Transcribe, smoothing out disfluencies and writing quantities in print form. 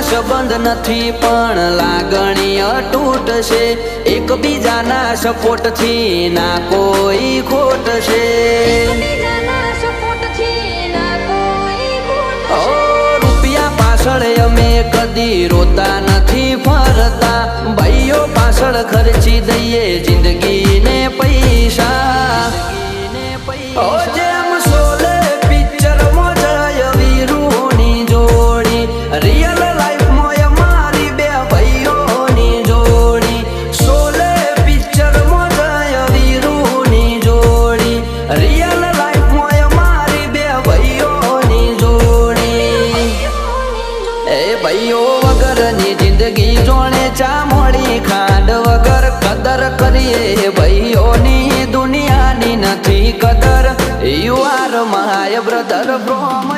સંબંધ નથી પણ લાગણી અતૂટ છે, એકબીજાના સપોર્ટ થી ના કોઈ ખોટ છે। રૂપિયા પાછળ અમે કદી રોતા નથી ફરતા, ભાઈઓ પાછળ ખર્ચી દઈએ જિંદગીને પૈસા। જેમ શોલે પિક્ચરમાં જય વીરુની જોડી, રિયલ લાઈફમાં અમારી બે ભાઈઓની જોડી। શોલે પિક્ચરમાં જય વીરુની જોડી, રિયલ લાઈફમાં અમારી બે ભાઈઓની જોડી। એ ભાઈઓ વગરની જિંદગી જોણે ચા મોડી ખાંડ વગર, કદર કરીએ ભાઈઓની દુનિયાની નથી કદર। You are my brother from